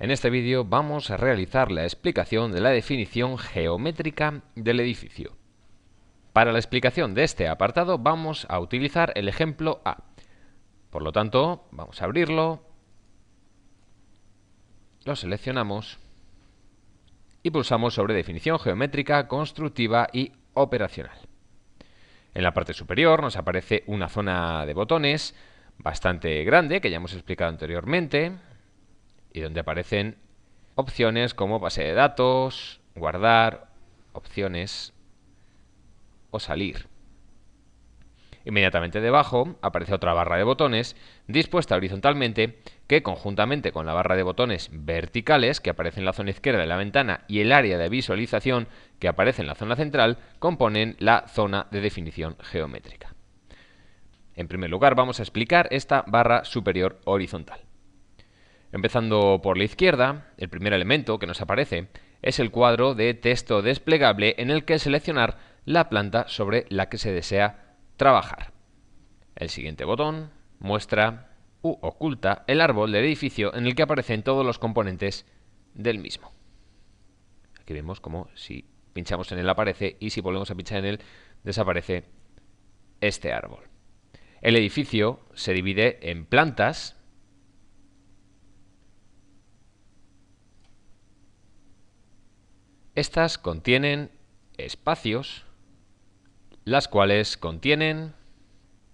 En este vídeo vamos a realizar la explicación de la definición geométrica del edificio. Para la explicación de este apartado vamos a utilizar el ejemplo A. Por lo tanto, vamos a abrirlo, lo seleccionamos y pulsamos sobre definición geométrica, constructiva y operacional. En la parte superior nos aparece una zona de botones bastante grande, que ya hemos explicado anteriormente, y donde aparecen opciones como base de datos, guardar, opciones o salir. Inmediatamente debajo aparece otra barra de botones dispuesta horizontalmente que, conjuntamente con la barra de botones verticales que aparece en la zona izquierda de la ventana y el área de visualización que aparece en la zona central, componen la zona de definición geométrica. En primer lugar vamos a explicar esta barra superior horizontal. Empezando por la izquierda, el primer elemento que nos aparece es el cuadro de texto desplegable en el que seleccionar la planta sobre la que se desea trabajar. El siguiente botón muestra u oculta el árbol del edificio en el que aparecen todos los componentes del mismo. Aquí vemos como si pinchamos en él aparece y si volvemos a pinchar en él desaparece este árbol. El edificio se divide en plantas. Estas contienen espacios, las cuales contienen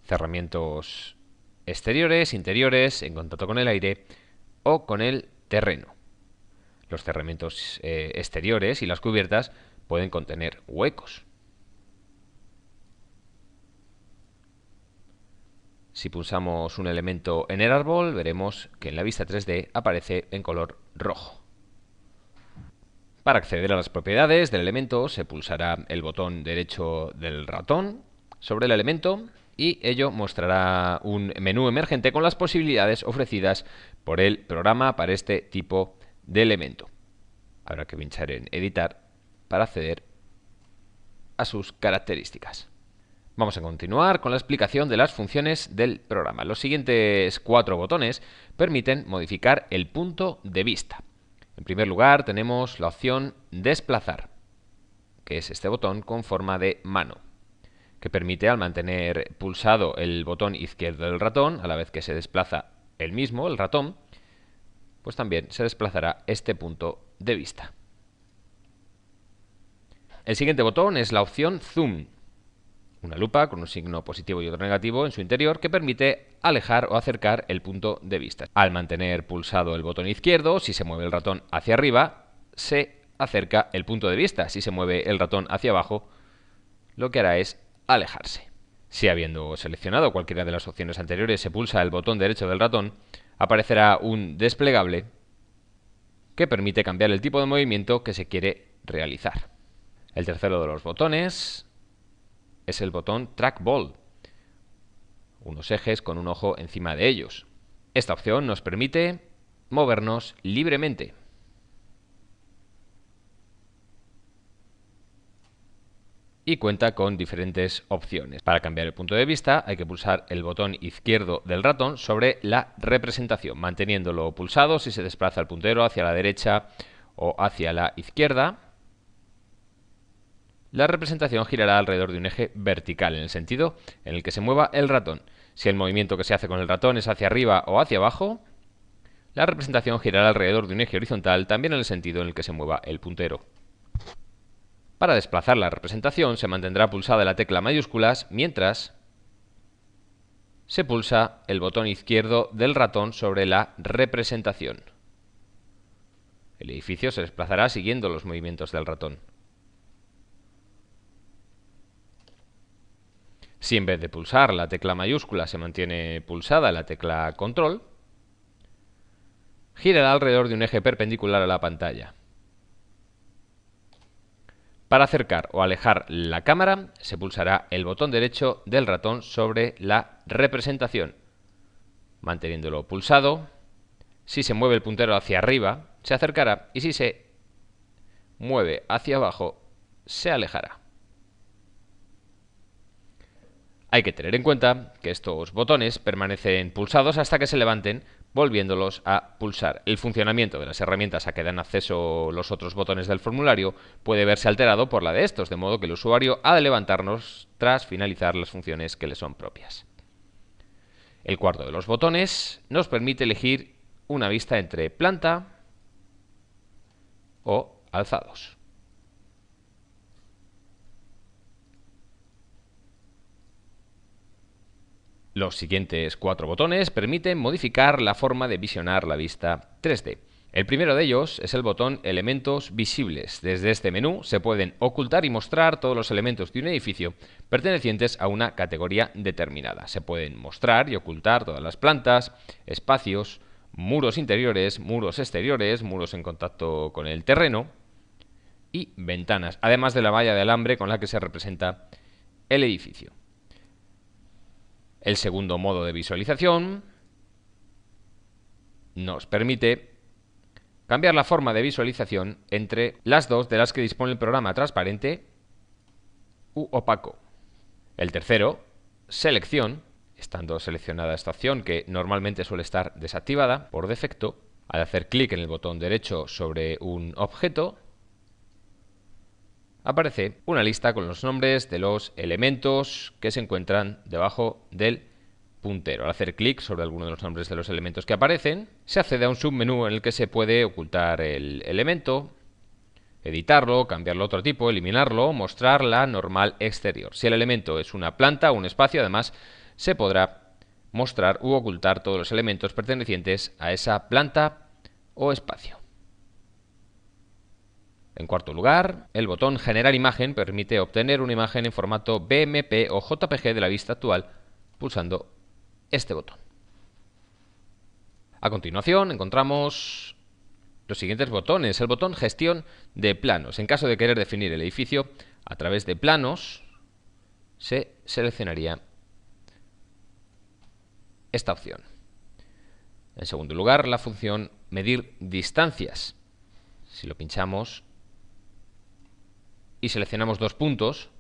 cerramientos exteriores, interiores, en contacto con el aire o con el terreno. Los cerramientos exteriores y las cubiertas pueden contener huecos. Si pulsamos un elemento en el árbol, veremos que en la vista 3D aparece en color rojo. Para acceder a las propiedades del elemento se pulsará el botón derecho del ratón sobre el elemento y ello mostrará un menú emergente con las posibilidades ofrecidas por el programa para este tipo de elemento. Habrá que pinchar en editar para acceder a sus características. Vamos a continuar con la explicación de las funciones del programa. Los siguientes 4 botones permiten modificar el punto de vista. En primer lugar tenemos la opción desplazar, que es este botón con forma de mano, que permite, al mantener pulsado el botón izquierdo del ratón, a la vez que se desplaza el mismo, el ratón, pues también se desplazará este punto de vista. El siguiente botón es la opción zoom, una lupa con un signo positivo y otro negativo en su interior que permite alejar o acercar el punto de vista. Al mantener pulsado el botón izquierdo, si se mueve el ratón hacia arriba, se acerca el punto de vista. Si se mueve el ratón hacia abajo, lo que hará es alejarse. Si, habiendo seleccionado cualquiera de las opciones anteriores, se pulsa el botón derecho del ratón, aparecerá un desplegable que permite cambiar el tipo de movimiento que se quiere realizar. El tercero de los botones es el botón Trackball, unos ejes con un ojo encima de ellos. Esta opción nos permite movernos libremente. Y cuenta con diferentes opciones. Para cambiar el punto de vista hay que pulsar el botón izquierdo del ratón sobre la representación, manteniéndolo pulsado si se desplaza el puntero hacia la derecha o hacia la izquierda. La representación girará alrededor de un eje vertical, en el sentido en el que se mueva el ratón. Si el movimiento que se hace con el ratón es hacia arriba o hacia abajo, la representación girará alrededor de un eje horizontal, también en el sentido en el que se mueva el puntero. Para desplazar la representación se mantendrá pulsada la tecla mayúsculas mientras se pulsa el botón izquierdo del ratón sobre la representación. El edificio se desplazará siguiendo los movimientos del ratón. Si en vez de pulsar la tecla mayúscula se mantiene pulsada la tecla control, girará alrededor de un eje perpendicular a la pantalla. Para acercar o alejar la cámara, se pulsará el botón derecho del ratón sobre la representación, manteniéndolo pulsado. Si se mueve el puntero hacia arriba, se acercará, y si se mueve hacia abajo, se alejará. Hay que tener en cuenta que estos botones permanecen pulsados hasta que se levanten volviéndolos a pulsar. El funcionamiento de las herramientas a que dan acceso los otros botones del formulario puede verse alterado por la de estos, de modo que el usuario ha de levantarnos tras finalizar las funciones que le son propias. El cuarto de los botones nos permite elegir una vista entre planta o alzados. Los siguientes 4 botones permiten modificar la forma de visionar la vista 3D. El primero de ellos es el botón Elementos visibles. Desde este menú se pueden ocultar y mostrar todos los elementos de un edificio pertenecientes a una categoría determinada. Se pueden mostrar y ocultar todas las plantas, espacios, muros interiores, muros exteriores, muros en contacto con el terreno y ventanas, además de la malla de alambre con la que se representa el edificio. El segundo modo de visualización nos permite cambiar la forma de visualización entre las dos de las que dispone el programa: transparente u opaco. El tercero, selección, estando seleccionada esta opción, que normalmente suele estar desactivada por defecto, al hacer clic en el botón derecho sobre un objeto, aparece una lista con los nombres de los elementos que se encuentran debajo del puntero. Al hacer clic sobre alguno de los nombres de los elementos que aparecen, se accede a un submenú en el que se puede ocultar el elemento, editarlo, cambiarlo a otro tipo, eliminarlo, mostrar la normal exterior. Si el elemento es una planta o un espacio, además, se podrá mostrar u ocultar todos los elementos pertenecientes a esa planta o espacio. En cuarto lugar, el botón Generar imagen permite obtener una imagen en formato BMP o JPG de la vista actual pulsando este botón. A continuación encontramos los siguientes botones. El botón Gestión de planos. En caso de querer definir el edificio a través de planos, se seleccionaría esta opción. En segundo lugar, la función Medir distancias. Si lo pinchamos y seleccionamos 2 puntos,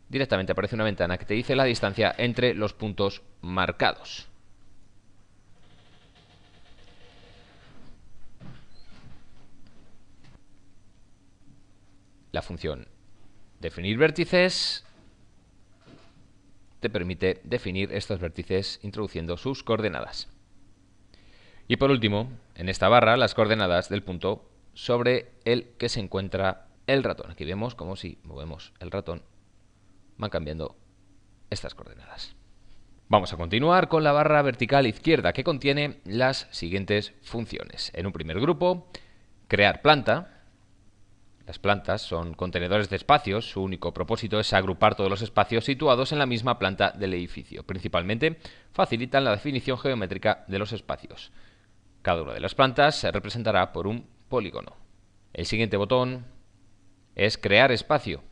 directamente aparece una ventana que te dice la distancia entre los puntos marcados. La función Definir vértices te permite definir estos vértices introduciendo sus coordenadas. Y por último, en esta barra, las coordenadas del punto sobre el que se encuentra el ratón. Aquí vemos como si movemos el ratón van cambiando estas coordenadas. Vamos a continuar con la barra vertical izquierda, que contiene las siguientes funciones. En un primer grupo, crear planta. Las plantas son contenedores de espacios. Su único propósito es agrupar todos los espacios situados en la misma planta del edificio. Principalmente facilitan la definición geométrica de los espacios. Cada una de las plantas se representará por un polígono. El siguiente botón es crear espacio.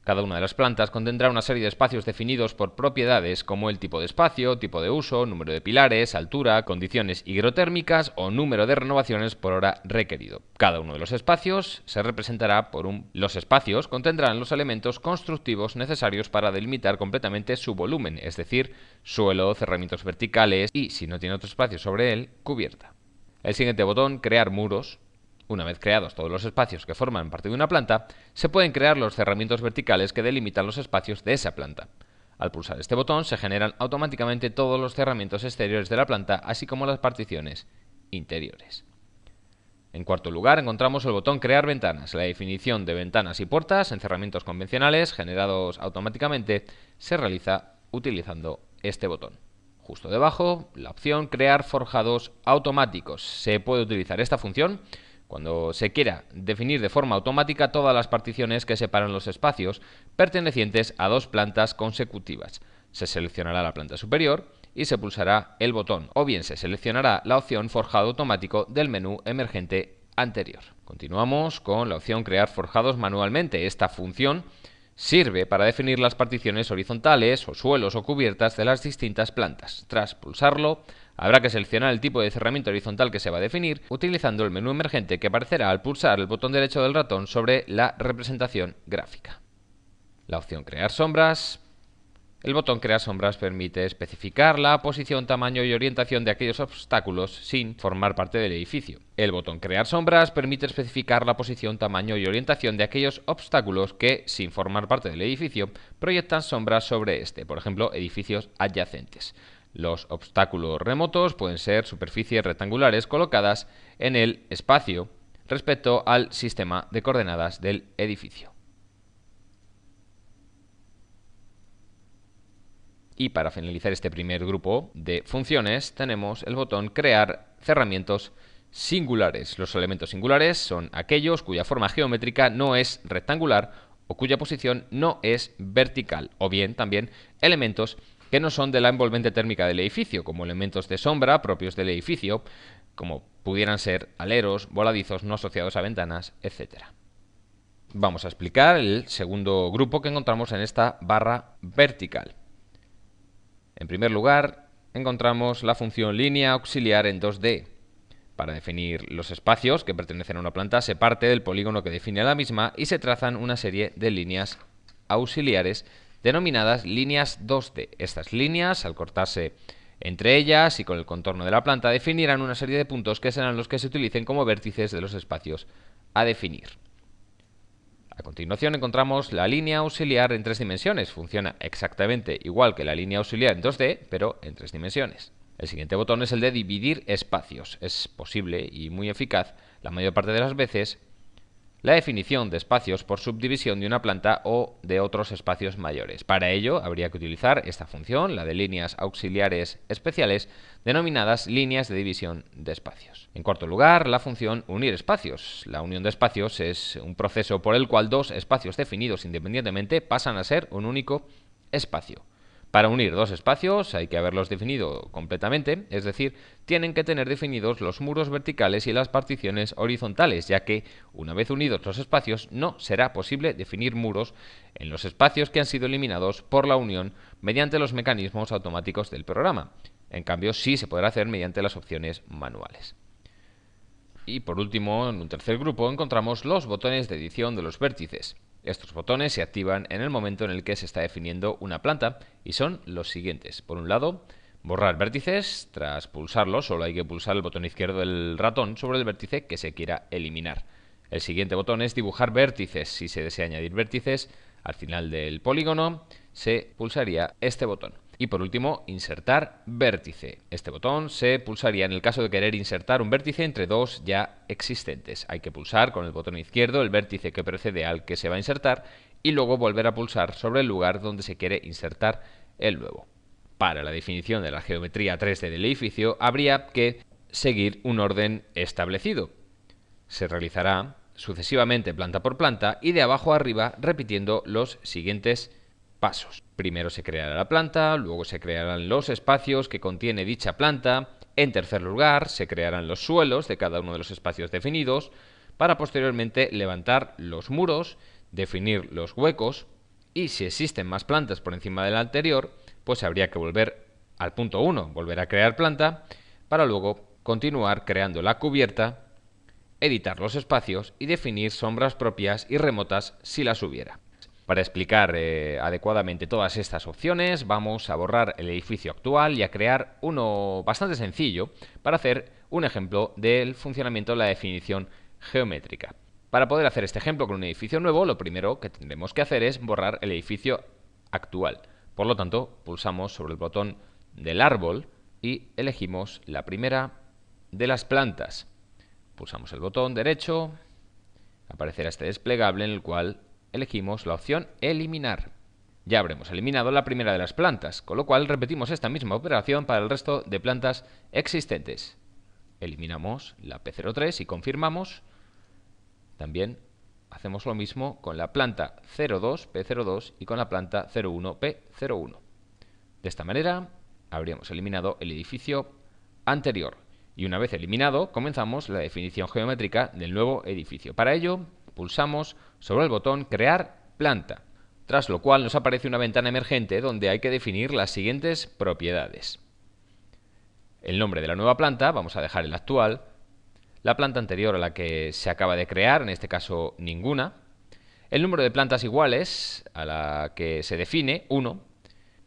Cada una de las plantas contendrá una serie de espacios definidos por propiedades como el tipo de espacio, tipo de uso, número de pilares, altura, condiciones higrotérmicas o número de renovaciones por hora requerido. Cada uno de los espacios se representará por Los espacios contendrán los elementos constructivos necesarios para delimitar completamente su volumen, es decir, suelo, cerramientos verticales y, si no tiene otro espacio sobre él, cubierta. El siguiente botón, crear muros. Una vez creados todos los espacios que forman parte de una planta, se pueden crear los cerramientos verticales que delimitan los espacios de esa planta. Al pulsar este botón se generan automáticamente todos los cerramientos exteriores de la planta, así como las particiones interiores. En cuarto lugar encontramos el botón Crear ventanas. La definición de ventanas y puertas en cerramientos convencionales generados automáticamente se realiza utilizando este botón. Justo debajo, la opción Crear forjados automáticos. Se puede utilizar esta función cuando se quiera definir de forma automática todas las particiones que separan los espacios pertenecientes a 2 plantas consecutivas. Se seleccionará la planta superior y se pulsará el botón, o bien se seleccionará la opción Forjado automático del menú emergente anterior. Continuamos con la opción Crear forjados manualmente. Esta función sirve para definir las particiones horizontales o suelos o cubiertas de las distintas plantas. Tras pulsarlo, habrá que seleccionar el tipo de cerramiento horizontal que se va a definir, utilizando el menú emergente que aparecerá al pulsar el botón derecho del ratón sobre la representación gráfica. La opción Crear sombras El botón Crear sombras permite especificar la posición, tamaño y orientación de aquellos obstáculos sin formar parte del edificio. El botón Crear sombras permite especificar la posición, tamaño y orientación de aquellos obstáculos que, sin formar parte del edificio, proyectan sombras sobre este, por ejemplo, edificios adyacentes. Los obstáculos remotos pueden ser superficies rectangulares colocadas en el espacio respecto al sistema de coordenadas del edificio. Y para finalizar este primer grupo de funciones tenemos el botón Crear cerramientos singulares. Los elementos singulares son aquellos cuya forma geométrica no es rectangular o cuya posición no es vertical, o bien también elementos que no son de la envolvente térmica del edificio, como elementos de sombra propios del edificio, como pudieran ser aleros, voladizos no asociados a ventanas, etc. Vamos a explicar el segundo grupo que encontramos en esta barra vertical. En primer lugar, encontramos la función línea auxiliar en 2D. Para definir los espacios que pertenecen a una planta se parte del polígono que define la misma y se trazan una serie de líneas auxiliares denominadas líneas 2D. Estas líneas, al cortarse entre ellas y con el contorno de la planta, definirán una serie de puntos que serán los que se utilicen como vértices de los espacios a definir. A continuación encontramos la línea auxiliar en 3 dimensiones. Funciona exactamente igual que la línea auxiliar en 2D, pero en 3 dimensiones. El siguiente botón es el de dividir espacios. Es posible y muy eficaz, la mayor parte de las veces, la definición de espacios por subdivisión de una planta o de otros espacios mayores. Para ello habría que utilizar esta función, la de líneas auxiliares especiales, denominadas líneas de división de espacios. En cuarto lugar, la función unir espacios. La unión de espacios es un proceso por el cual dos espacios definidos independientemente pasan a ser un único espacio. Para unir dos espacios hay que haberlos definido completamente, es decir, tienen que tener definidos los muros verticales y las particiones horizontales, ya que, una vez unidos los espacios, no será posible definir muros en los espacios que han sido eliminados por la unión mediante los mecanismos automáticos del programa. En cambio, sí se podrá hacer mediante las opciones manuales. Y por último, en un tercer grupo, encontramos los botones de edición de los vértices. Estos botones se activan en el momento en el que se está definiendo una planta y son los siguientes. Por un lado, borrar vértices. Tras pulsarlo, solo hay que pulsar el botón izquierdo del ratón sobre el vértice que se quiera eliminar. El siguiente botón es dibujar vértices. Si se desea añadir vértices, al final del polígono se pulsaría este botón. Y por último, insertar vértice. Este botón se pulsaría en el caso de querer insertar un vértice entre dos ya existentes. Hay que pulsar con el botón izquierdo el vértice que precede al que se va a insertar y luego volver a pulsar sobre el lugar donde se quiere insertar el nuevo. Para la definición de la geometría 3D del edificio habría que seguir un orden establecido. Se realizará sucesivamente planta por planta y de abajo a arriba repitiendo los siguientes pasos. Primero se creará la planta, luego se crearán los espacios que contiene dicha planta, en tercer lugar se crearán los suelos de cada uno de los espacios definidos, para posteriormente levantar los muros, definir los huecos y si existen más plantas por encima de la anterior, pues habría que volver al punto 1, volver a crear planta, para luego continuar creando la cubierta, editar los espacios y definir sombras propias y remotas si las hubiera. Para explicar adecuadamente todas estas opciones, vamos a borrar el edificio actual y a crear uno bastante sencillo para hacer un ejemplo del funcionamiento de la definición geométrica. Para poder hacer este ejemplo con un edificio nuevo, lo primero que tendremos que hacer es borrar el edificio actual. Por lo tanto, pulsamos sobre el botón del árbol y elegimos la primera de las plantas. Pulsamos el botón derecho, aparecerá este desplegable en el cual elegimos la opción eliminar. Ya habremos eliminado la primera de las plantas, con lo cual repetimos esta misma operación para el resto de plantas existentes. Eliminamos la P03 y confirmamos. También hacemos lo mismo con la planta 02, P02 y con la planta 01, P01. De esta manera habríamos eliminado el edificio anterior. Y una vez eliminado, comenzamos la definición geométrica del nuevo edificio. Para ello, pulsamos sobre el botón Crear planta, tras lo cual nos aparece una ventana emergente donde hay que definir las siguientes propiedades. El nombre de la nueva planta, vamos a dejar el actual, la planta anterior a la que se acaba de crear, en este caso ninguna, el número de plantas iguales a la que se define, 1,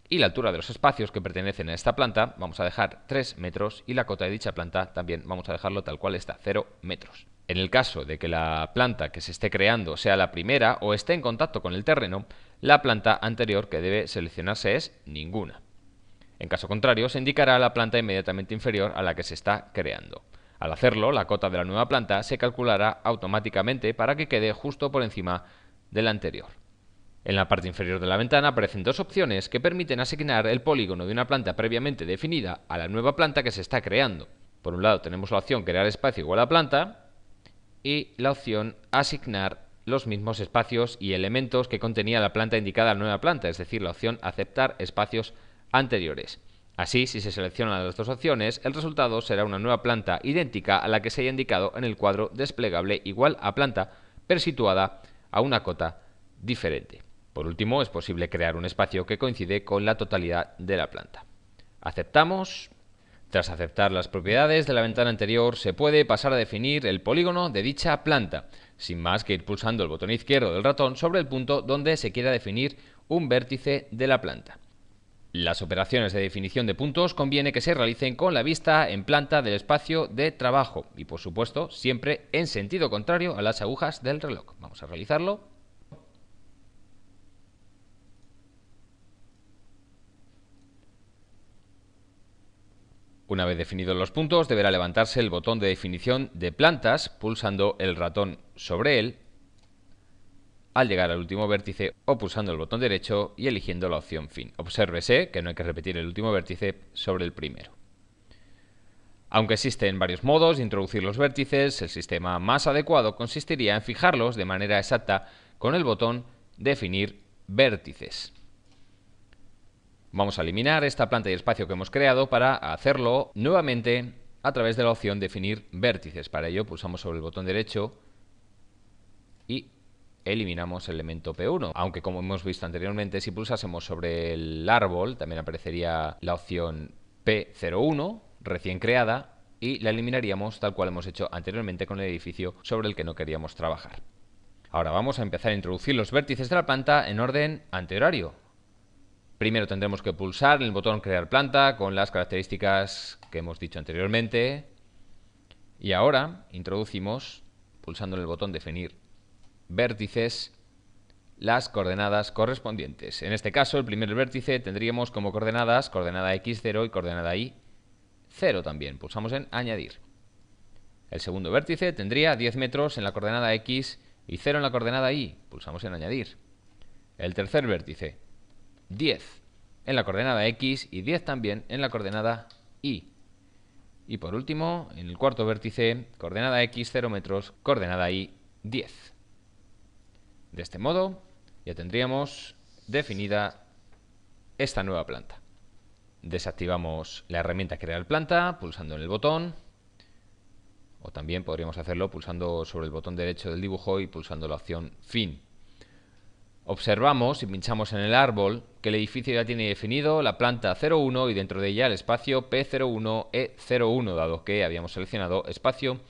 Y la altura de los espacios que pertenecen a esta planta vamos a dejar 3 metros y la cota de dicha planta también vamos a dejarlo tal cual está, 0 metros. En el caso de que la planta que se esté creando sea la primera o esté en contacto con el terreno, la planta anterior que debe seleccionarse es ninguna. En caso contrario, se indicará la planta inmediatamente inferior a la que se está creando. Al hacerlo, la cota de la nueva planta se calculará automáticamente para que quede justo por encima de la anterior. En la parte inferior de la ventana aparecen dos opciones que permiten asignar el polígono de una planta previamente definida a la nueva planta que se está creando. Por un lado tenemos la opción crear espacio igual a planta y la opción asignar los mismos espacios y elementos que contenía la planta indicada a la nueva planta, es decir, la opción aceptar espacios anteriores. Así, si se seleccionan las dos opciones, el resultado será una nueva planta idéntica a la que se haya indicado en el cuadro desplegable igual a planta, pero situada a una cota diferente. Por último, es posible crear un espacio que coincide con la totalidad de la planta. Aceptamos. Tras aceptar las propiedades de la ventana anterior, se puede pasar a definir el polígono de dicha planta, sin más que ir pulsando el botón izquierdo del ratón sobre el punto donde se quiera definir un vértice de la planta. Las operaciones de definición de puntos conviene que se realicen con la vista en planta del espacio de trabajo y, por supuesto, siempre en sentido contrario a las agujas del reloj. Vamos a realizarlo. Una vez definidos los puntos, deberá levantarse el botón de definición de plantas pulsando el ratón sobre él al llegar al último vértice o pulsando el botón derecho y eligiendo la opción fin. Obsérvese que no hay que repetir el último vértice sobre el primero. Aunque existen varios modos de introducir los vértices, el sistema más adecuado consistiría en fijarlos de manera exacta con el botón definir vértices. Vamos a eliminar esta planta y espacio que hemos creado para hacerlo nuevamente a través de la opción definir vértices. Para ello pulsamos sobre el botón derecho y eliminamos el elemento P1. Aunque, como hemos visto anteriormente, si pulsásemos sobre el árbol también aparecería la opción P01 recién creada y la eliminaríamos tal cual hemos hecho anteriormente con el edificio sobre el que no queríamos trabajar. Ahora vamos a empezar a introducir los vértices de la planta en orden antihorario. Primero tendremos que pulsar el botón crear planta con las características que hemos dicho anteriormente. Y ahora introducimos, pulsando en el botón definir vértices, las coordenadas correspondientes. En este caso, el primer vértice tendríamos como coordenadas coordenada x0 y coordenada y0 también. Pulsamos en añadir. El segundo vértice tendría 10 metros en la coordenada x y 0 en la coordenada y. Pulsamos en añadir. El tercer vértice 10 en la coordenada X y 10 también en la coordenada Y. Y por último, en el cuarto vértice, coordenada X 0 metros, coordenada Y 10. De este modo, ya tendríamos definida esta nueva planta. Desactivamos la herramienta crear planta pulsando en el botón, o también podríamos hacerlo pulsando sobre el botón derecho del dibujo y pulsando la opción fin. Observamos, si pinchamos en el árbol, que el edificio ya tiene definido la planta 01 y dentro de ella el espacio P01E01, dado que habíamos seleccionado espacio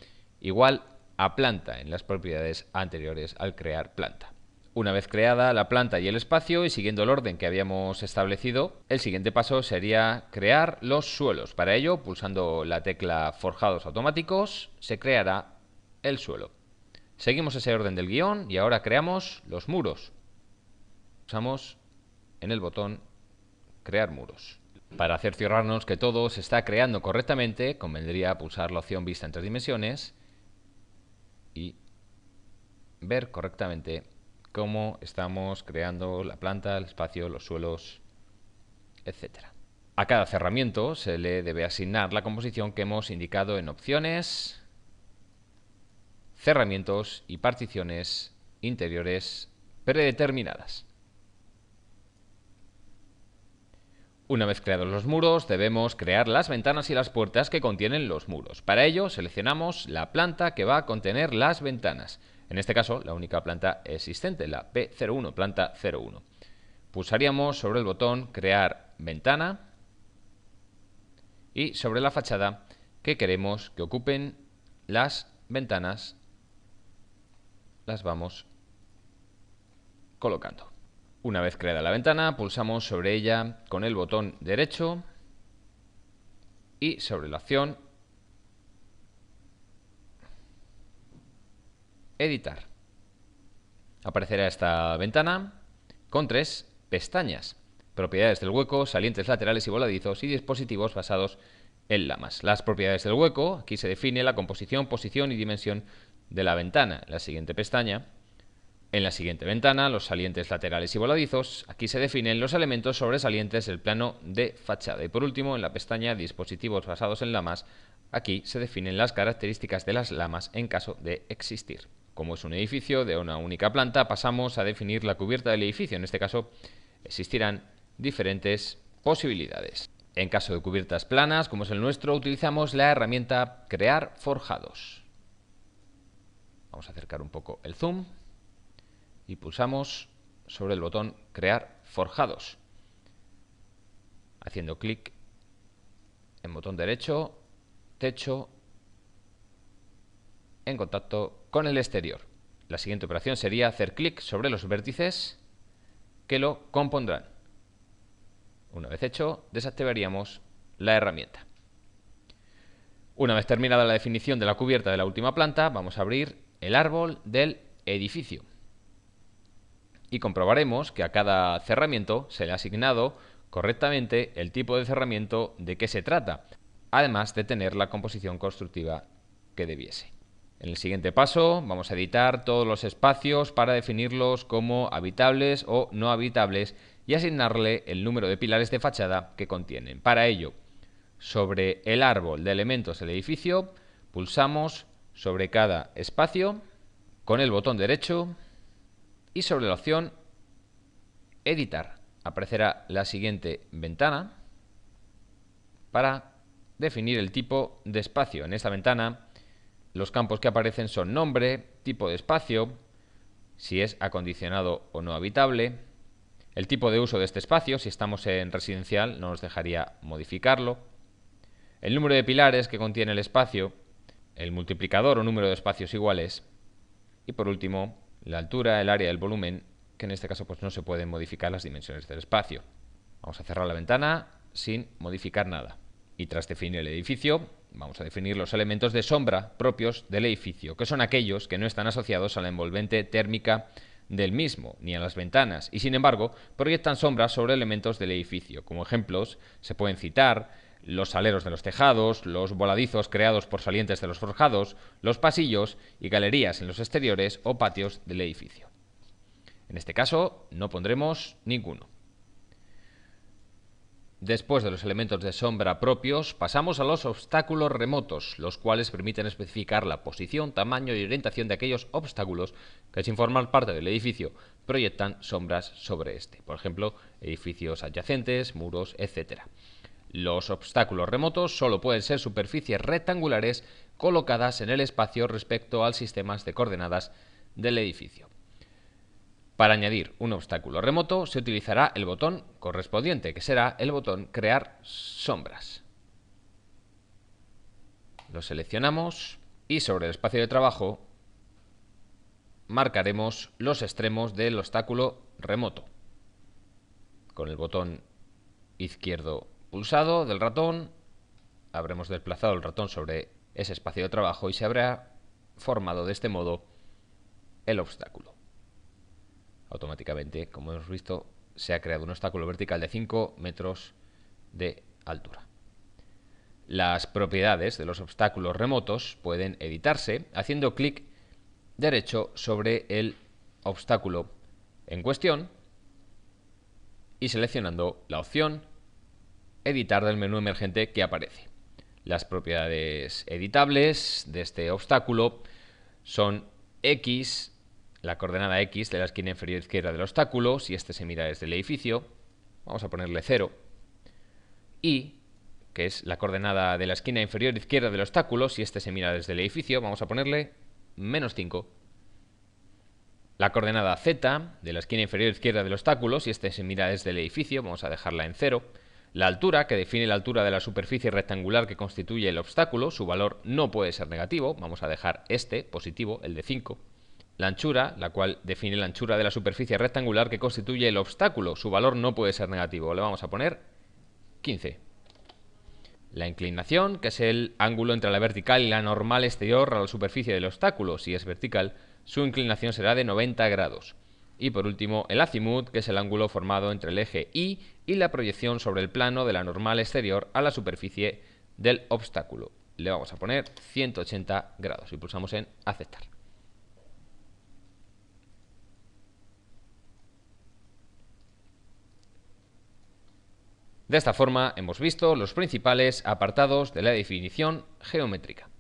igual a planta en las propiedades anteriores al crear planta. Una vez creada la planta y el espacio y siguiendo el orden que habíamos establecido, el siguiente paso sería crear los suelos. Para ello, pulsando la tecla Forjados automáticos, se creará el suelo. Seguimos ese orden del guión y ahora creamos los muros. Pulsamos en el botón crear muros. Para cerciorarnos que todo se está creando correctamente, convendría pulsar la opción vista en 3 dimensiones y ver correctamente cómo estamos creando la planta, el espacio, los suelos, etc. A cada cerramiento se le debe asignar la composición que hemos indicado en opciones, cerramientos y particiones interiores predeterminadas. Una vez creados los muros, debemos crear las ventanas y las puertas que contienen los muros. Para ello, seleccionamos la planta que va a contener las ventanas. En este caso, la única planta existente, la P01, planta 01. Pulsaríamos sobre el botón crear ventana y sobre la fachada que queremos que ocupen las ventanas las vamos colocando. Una vez creada la ventana, pulsamos sobre ella con el botón derecho y sobre la opción Editar. Aparecerá esta ventana con 3 pestañas: propiedades del hueco, salientes laterales y voladizos y dispositivos basados en lamas. Las propiedades del hueco: aquí se define la composición, posición y dimensión de la ventana. En la siguiente pestaña, en la siguiente ventana, los salientes laterales y voladizos: aquí se definen los elementos sobresalientes del plano de fachada. Y por último, en la pestaña dispositivos basados en lamas, aquí se definen las características de las lamas en caso de existir. Como es un edificio de una única planta, pasamos a definir la cubierta del edificio. En este caso, existirán diferentes posibilidades. En caso de cubiertas planas, como es el nuestro, utilizamos la herramienta Crear forjados. Vamos a acercar un poco el zoom y pulsamos sobre el botón Crear forjados. Haciendo clic en botón derecho, techo, en contacto con el exterior. La siguiente operación sería hacer clic sobre los vértices que lo compondrán. Una vez hecho, desactivaríamos la herramienta. Una vez terminada la definición de la cubierta de la última planta, vamos a abrir el árbol del edificio y comprobaremos que a cada cerramiento se le ha asignado correctamente el tipo de cerramiento de que se trata, además de tener la composición constructiva que debiese. En el siguiente paso vamos a editar todos los espacios para definirlos como habitables o no habitables y asignarle el número de pilares de fachada que contienen. Para ello, sobre el árbol de elementos del edificio, pulsamos sobre cada espacio con el botón derecho y sobre la opción Editar. Aparecerá la siguiente ventana para definir el tipo de espacio. En esta ventana, los campos que aparecen son nombre, tipo de espacio, si es acondicionado o no habitable, el tipo de uso de este espacio: si estamos en residencial no nos dejaría modificarlo, el número de pilares que contiene el espacio, el multiplicador o número de espacios iguales y por último la altura, el área, el volumen, que en este caso pues no se pueden modificar las dimensiones del espacio. Vamos a cerrar la ventana sin modificar nada. Y tras definir el edificio, vamos a definir los elementos de sombra propios del edificio, que son aquellos que no están asociados a la envolvente térmica del mismo, ni a las ventanas, y sin embargo proyectan sombras sobre elementos del edificio. Como ejemplos se pueden citar los aleros de los tejados, los voladizos creados por salientes de los forjados, los pasillos y galerías en los exteriores o patios del edificio. En este caso no pondremos ninguno. Después de los elementos de sombra propios, pasamos a los obstáculos remotos, los cuales permiten especificar la posición, tamaño y orientación de aquellos obstáculos que, sin formar parte del edificio, proyectan sombras sobre este. Por ejemplo, edificios adyacentes, muros, etc. Los obstáculos remotos solo pueden ser superficies rectangulares colocadas en el espacio respecto al sistema de coordenadas del edificio. Para añadir un obstáculo remoto se utilizará el botón correspondiente, que será el botón Crear sombras. Lo seleccionamos y sobre el espacio de trabajo marcaremos los extremos del obstáculo remoto. Con el botón izquierdo pulsado del ratón habremos desplazado el ratón sobre ese espacio de trabajo y se habrá formado de este modo el obstáculo. Automáticamente, como hemos visto, se ha creado un obstáculo vertical de 5 metros de altura. Las propiedades de los obstáculos remotos pueden editarse haciendo clic derecho sobre el obstáculo en cuestión y seleccionando la opción Editar del menú emergente que aparece. Las propiedades editables de este obstáculo son X, la coordenada X de la esquina inferior izquierda del obstáculo, si este se mira desde el edificio, vamos a ponerle 0, y, que es la coordenada de la esquina inferior izquierda del obstáculo, si este se mira desde el edificio, vamos a ponerle -5. La coordenada Z de la esquina inferior izquierda del obstáculo, si este se mira desde el edificio, vamos a dejarla en 0. La altura, que define la altura de la superficie rectangular que constituye el obstáculo, su valor no puede ser negativo, vamos a dejar este positivo, el de 5. la anchura, la cual define la anchura de la superficie rectangular que constituye el obstáculo. Su valor no puede ser negativo. Le vamos a poner 15. La inclinación, que es el ángulo entre la vertical y la normal exterior a la superficie del obstáculo. Si es vertical, su inclinación será de 90 grados. Y por último, el azimut, que es el ángulo formado entre el eje Y y la proyección sobre el plano de la normal exterior a la superficie del obstáculo. Le vamos a poner 180 grados y pulsamos en aceptar. De esta forma hemos visto los principales apartados de la definición geométrica.